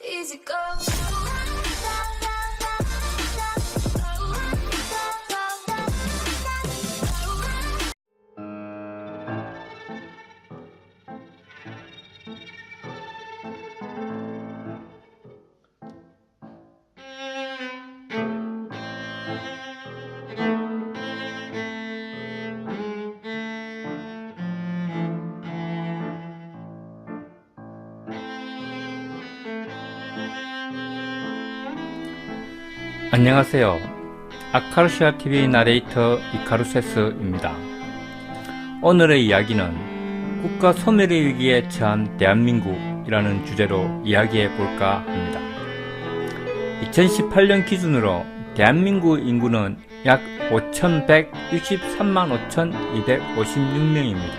Easy go. 안녕하세요. 아카루시아 TV 나레이터 이카루세스입니다. 오늘의 이야기는 국가 소멸의 위기에 처한 대한민국이라는 주제로 이야기해 볼까 합니다. 2018년 기준으로 대한민국 인구는 약 5,163만 5,256명입니다.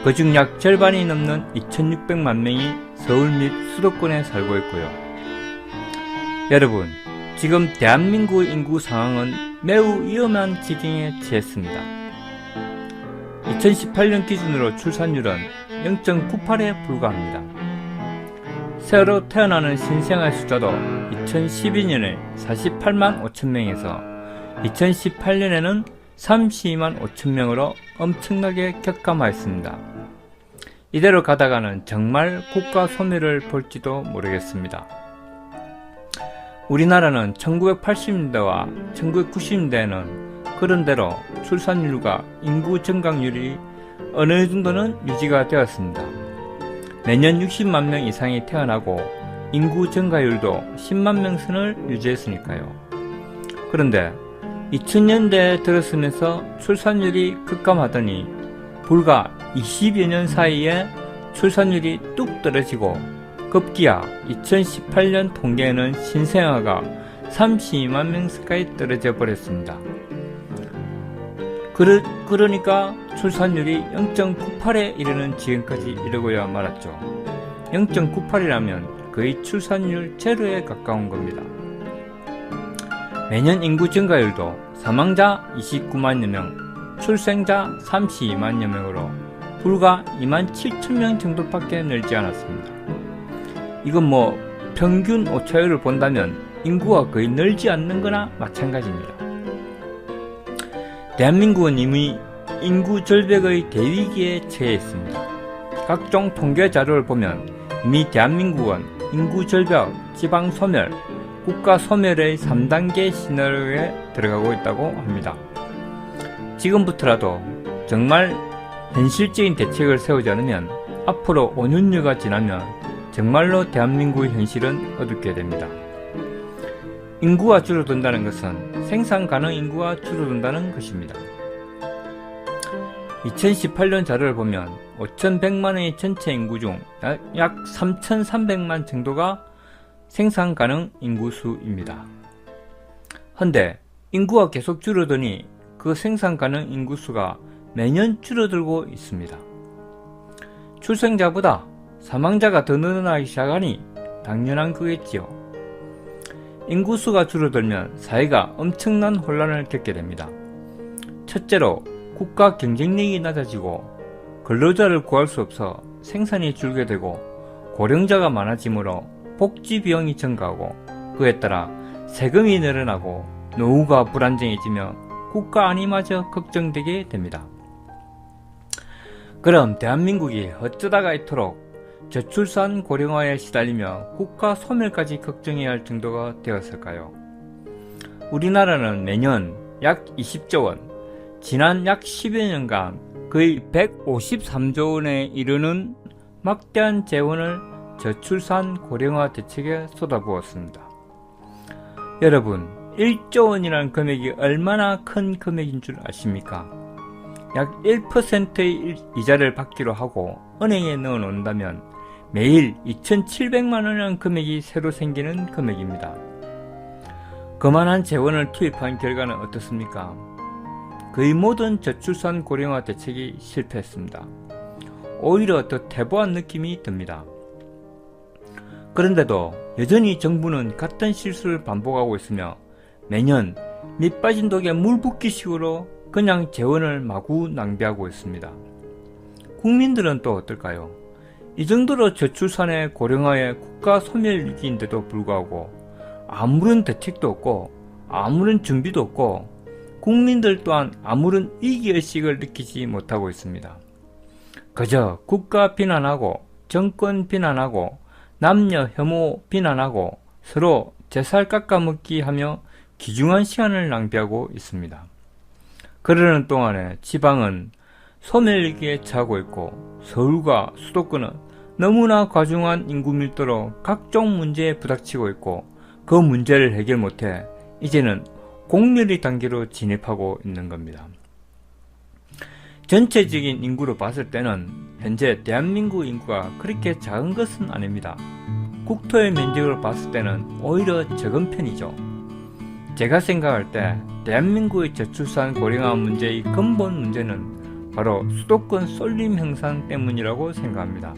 그중 약 절반이 넘는 2,600만 명이 서울 및 수도권에 살고 있고요. 여러분, 지금 대한민국 인구 상황은 매우 위험한 지경에 처했습니다. 2018년 기준으로 출산율은 0.98에 불과합니다. 새로 태어나는 신생아 숫자도 2012년에 48만 5천명에서 2018년에는 32만 5천명으로 엄청나게 격감하였습니다. 이대로 가다가는 정말 국가 소멸을 볼지도 모르겠습니다. 우리나라는 1980년대와 1990년대에는 그런대로 출산율과 인구 증가율이 어느 정도는 유지가 되었습니다. 매년 60만 명 이상이 태어나고 인구 증가율도 10만 명 선을 유지했으니까요. 그런데 2000년대에 들어서면서 출산율이 급감하더니 불과 20여 년 사이에 출산율이 뚝 떨어지고 급기야 2018년 통계에는 신생아가 32만 명까지 떨어져 버렸습니다. 그러니까 출산율이 0.98에 이르는 지경까지 이르고야 말았죠. 0.98이라면 거의 출산율 제로에 가까운 겁니다. 매년 인구 증가율도 사망자 29만여 명, 출생자 32만여 명으로 불과 2만 7천 명 정도밖에 늘지 않았습니다. 이건 평균 오차율을 본다면 인구가 거의 늘지 않는 거나 마찬가지입니다. 대한민국은 이미 인구 절벽의 대위기에 처해 있습니다. 각종 통계 자료를 보면 이미 대한민국은 인구 절벽, 지방 소멸, 국가 소멸의 3단계 시나리오에 들어가고 있다고 합니다. 지금부터라도 정말 현실적인 대책을 세우지 않으면 앞으로 5년여가 지나면 정말로 대한민국의 현실은 어둡게 됩니다. 인구가 줄어든다는 것은 생산 가능 인구가 줄어든다는 것입니다. 2018년 자료를 보면 5,100만의 전체 인구 중 약 3,300만 정도가 생산 가능 인구수입니다. 헌데 인구가 계속 줄어드니 그 생산 가능 인구수가 매년 줄어들고 있습니다. 출생자보다 사망자가 더 늘어나기 시작하니 당연한 거겠지요. 인구수가 줄어들면 사회가 엄청난 혼란을 겪게 됩니다. 첫째로 국가 경쟁력이 낮아지고 근로자를 구할 수 없어 생산이 줄게 되고 고령자가 많아지므로 복지 비용이 증가하고 그에 따라 세금이 늘어나고 노후가 불안정해지며 국가 안위마저 걱정되게 됩니다. 그럼 대한민국이 어쩌다가 이토록 저출산 고령화에 시달리며 국가 소멸까지 걱정해야 할 정도가 되었을까요? 우리나라는 매년 약 20조 원, 지난 약 10여 년간 거의 153조 원에 이르는 막대한 재원을 저출산 고령화 대책에 쏟아부었습니다. 여러분, 1조 원이라는 금액이 얼마나 큰 금액인 줄 아십니까? 약 1%의 이자를 받기로 하고 은행에 넣어 놓는다면 매일 2,700만 원이라는 금액이 새로 생기는 금액입니다. 그만한 재원을 투입한 결과는 어떻습니까? 거의 모든 저출산 고령화 대책이 실패했습니다. 오히려 더 퇴보한 느낌이 듭니다. 그런데도 여전히 정부는 같은 실수를 반복하고 있으며 매년 밑 빠진 독에 물 붓기식으로 그냥 재원을 마구 낭비하고 있습니다. 국민들은 또 어떨까요? 이 정도로 저출산의 고령화의 국가 소멸 위기인데도 불구하고 아무런 대책도 없고 아무런 준비도 없고 국민들 또한 아무런 위기의식을 느끼지 못하고 있습니다. 그저 국가 비난하고 정권 비난하고 남녀 혐오 비난하고 서로 제살 깎아먹기 하며 귀중한 시간을 낭비하고 있습니다. 그러는 동안에 지방은 소멸위기에 처하고 있고 서울과 수도권은 너무나 과중한 인구 밀도로 각종 문제에 부닥치고 있고 그 문제를 해결 못해 이제는 공멸의 단계로 진입하고 있는 겁니다. 전체적인 인구로 봤을 때는 현재 대한민국 인구가 그렇게 작은 것은 아닙니다. 국토의 면적으로 봤을 때는 오히려 적은 편이죠. 제가 생각할 때 대한민국의 저출산 고령화 문제의 근본 문제는 바로 수도권 쏠림 현상 때문이라고 생각합니다.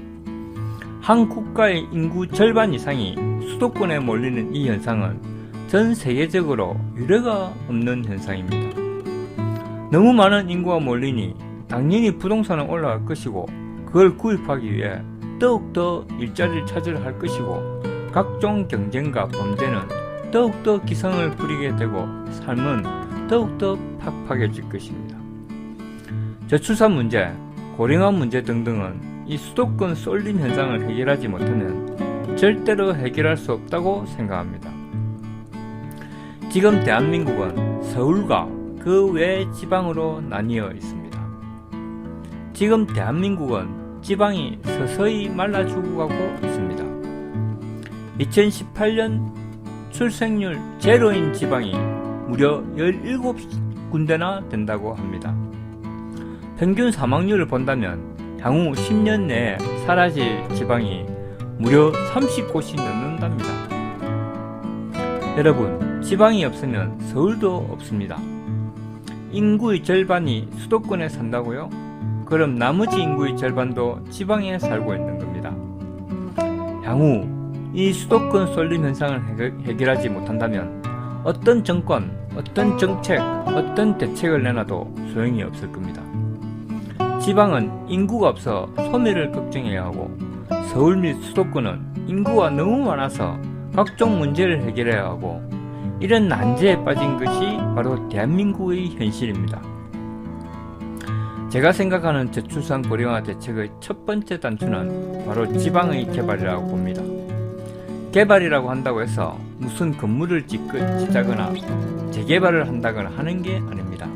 한 국가의 인구 절반 이상이 수도권에 몰리는 이 현상은 전 세계적으로 유례가 없는 현상입니다. 너무 많은 인구가 몰리니 당연히 부동산은 올라갈 것이고 그걸 구입하기 위해 더욱더 일자리를 찾으려 할 것이고 각종 경쟁과 범죄는 더욱더 기승을 부리게 되고 삶은 더욱더 팍팍해질 것입니다. 저출산 문제, 고령화 문제 등등은 이 수도권 쏠림 현상을 해결하지 못하면 절대로 해결할 수 없다고 생각합니다. 지금 대한민국은 서울과 그 외 지방으로 나뉘어 있습니다. 지금 대한민국은 지방이 서서히 말라 죽어가고 있습니다. 2018년 출생률 제로인 지방이 무려 17군데나 된다고 합니다. 평균 사망률을 본다면 향후 10년 내에 사라질 지방이 무려 30곳이 넘는답니다. 여러분, 지방이 없으면 서울도 없습니다. 인구의 절반이 수도권에 산다고요? 그럼 나머지 인구의 절반도 지방에 살고 있는 겁니다. 향후 이 수도권 쏠림 현상을 해결하지 못한다면 어떤 정권, 어떤 정책, 어떤 대책을 내놔도 소용이 없을 겁니다. 지방은 인구가 없어 소멸을 걱정해야 하고 서울 및 수도권은 인구가 너무 많아서 각종 문제를 해결해야 하고 이런 난제에 빠진 것이 바로 대한민국의 현실입니다. 제가 생각하는 저출산 고령화 대책의 첫 번째 단추는 바로 지방의 개발이라고 봅니다. 개발이라고 한다고 해서 무슨 건물을 짓거나 재개발을 한다거나 하는 게 아닙니다.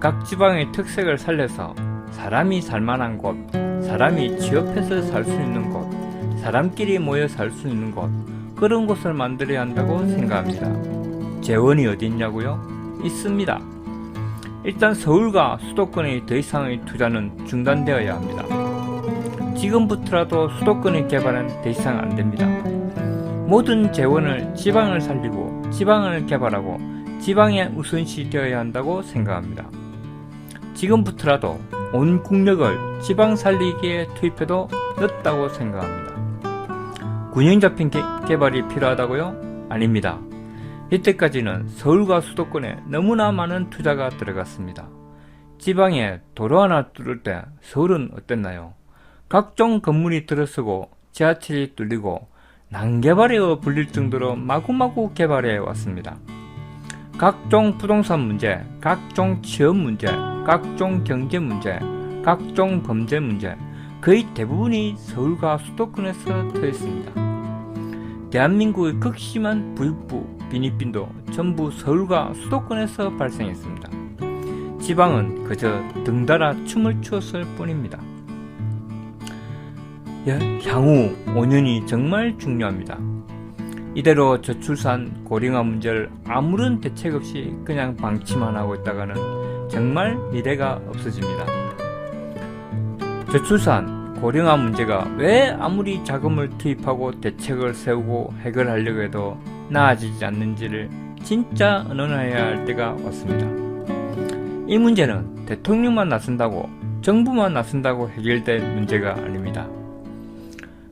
각 지방의 특색을 살려서 사람이 살만한 곳, 사람이 취업해서 살 수 있는 곳, 사람끼리 모여 살 수 있는 곳, 그런 곳을 만들어야 한다고 생각합니다. 재원이 어디 있냐고요? 있습니다. 일단 서울과 수도권의 더 이상의 투자는 중단되어야 합니다. 지금부터라도 수도권의 개발은 더 이상 안 됩니다. 모든 재원을 지방을 살리고 지방을 개발하고 지방에 우선시 되어야 한다고 생각합니다. 지금부터라도 온 국력을 지방 살리기에 투입해도 늦다고 생각합니다. 균형 잡힌 개발이 필요하다고요? 아닙니다. 이때까지는 서울과 수도권에 너무나 많은 투자가 들어갔습니다. 지방에 도로 하나 뚫을 때 서울은 어땠나요? 각종 건물이 들어서고 지하철이 뚫리고 난개발이어 불릴 정도로 마구마구 개발해 왔습니다. 각종 부동산 문제, 각종 취업 문제, 각종 경제 문제, 각종 범죄 문제, 거의 대부분이 서울과 수도권에서 터졌습니다. 대한민국의 극심한 부익부, 빈익빈도 전부 서울과 수도권에서 발생했습니다. 지방은 그저 등달아 춤을 추었을 뿐입니다. 향후 5년이 정말 중요합니다. 이대로 저출산 고령화 문제를 아무런 대책 없이 그냥 방치만 하고 있다가는 정말 미래가 없어집니다. 저출산 고령화 문제가 왜 아무리 자금을 투입하고 대책을 세우고 해결하려고 해도 나아지지 않는지를 진짜 의논해야 할 때가 왔습니다. 이 문제는 대통령만 나선다고 정부만 나선다고 해결될 문제가 아닙니다.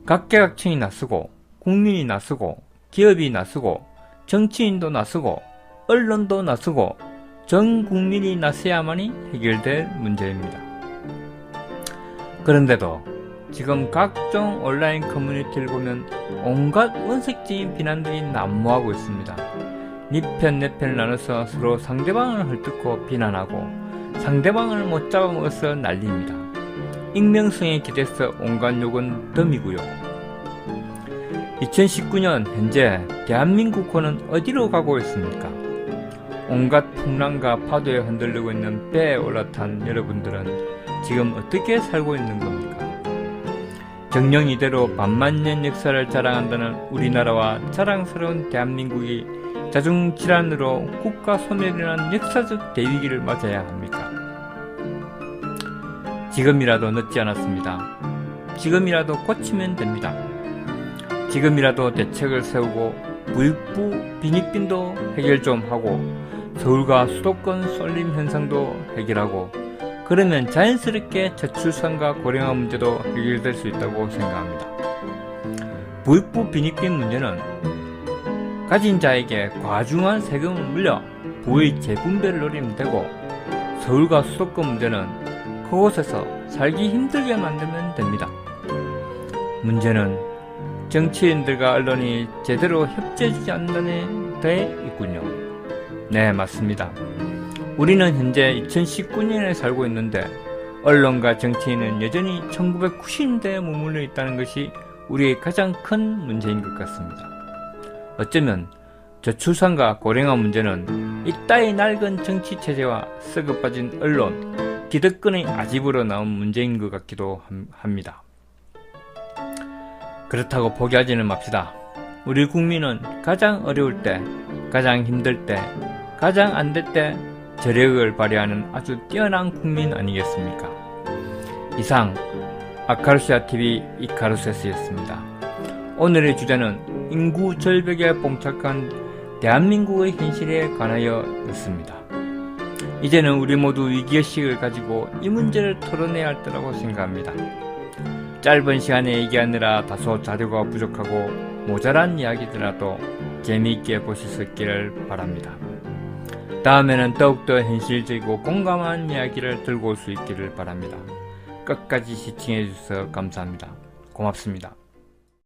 각계각층이 나서고 국민이 나서고 기업이 나서고 정치인도 나서고 언론도 나서고 전 국민이 나서야만이 해결될 문제입니다. 그런데도 지금 각종 온라인 커뮤니티를 보면 온갖 원색적인 비난들이 난무하고 있습니다. 니편 내편을 나눠서 서로 상대방을 헐뜯고 비난하고 상대방을 못 잡아먹어서 난리입니다. 익명성에 기대서 온갖 욕은 덤이고요. 2019년 현재 대한민국호는 어디로 가고 있습니까? 온갖 풍랑과 파도에 흔들리고 있는 배에 올라탄 여러분들은 지금 어떻게 살고 있는 겁니까? 정령 이대로 반만년 역사를 자랑한다는 우리나라와 자랑스러운 대한민국이 자중질환으로 국가 소멸이라는 역사적 대위기를 맞아야 합니까? 지금이라도 늦지 않았습니다. 지금이라도 고치면 됩니다. 지금이라도 대책을 세우고 부익부 빈익빈도 해결 좀 하고 서울과 수도권 쏠림 현상도 해결하고 그러면 자연스럽게 저출산과 고령화 문제도 해결될 수 있다고 생각합니다. 부익부 빈익빈 문제는 가진 자에게 과중한 세금을 물려 부의 재분배를 노리면 되고 서울과 수도권 문제는 그곳에서 살기 힘들게 만들면 됩니다. 문제는 정치인들과 언론이 제대로 협조해주지 않는 데 있군요. 네, 맞습니다. 우리는 현재 2019년에 살고 있는데 언론과 정치인은 여전히 1990년대에 머물러 있다는 것이 우리의 가장 큰 문제인 것 같습니다. 어쩌면 저출산과 고령화 문제는 이따위 낡은 정치체제와 썩어빠진 언론, 기득권의 아집으로 나온 문제인 것 같기도 합니다. 그렇다고 포기하지는 맙시다. 우리 국민은 가장 어려울 때, 가장 힘들 때, 가장 안 될 때 저력을 발휘하는 아주 뛰어난 국민 아니겠습니까? 이상 아카루시아TV 이카루세스였습니다. 오늘의 주제는 인구 절벽에 봉착한 대한민국의 현실에 관하여였습니다. 이제는 우리 모두 위기의식을 가지고 이 문제를 토론해야 할 때라고 생각합니다. 짧은 시간에 얘기하느라 다소 자료가 부족하고 모자란 이야기들라도 재미있게 보실 수 있기를 바랍니다. 다음에는 더욱더 현실적이고 공감한 이야기를 들고 올 수 있기를 바랍니다. 끝까지 시청해 주셔서 감사합니다. 고맙습니다.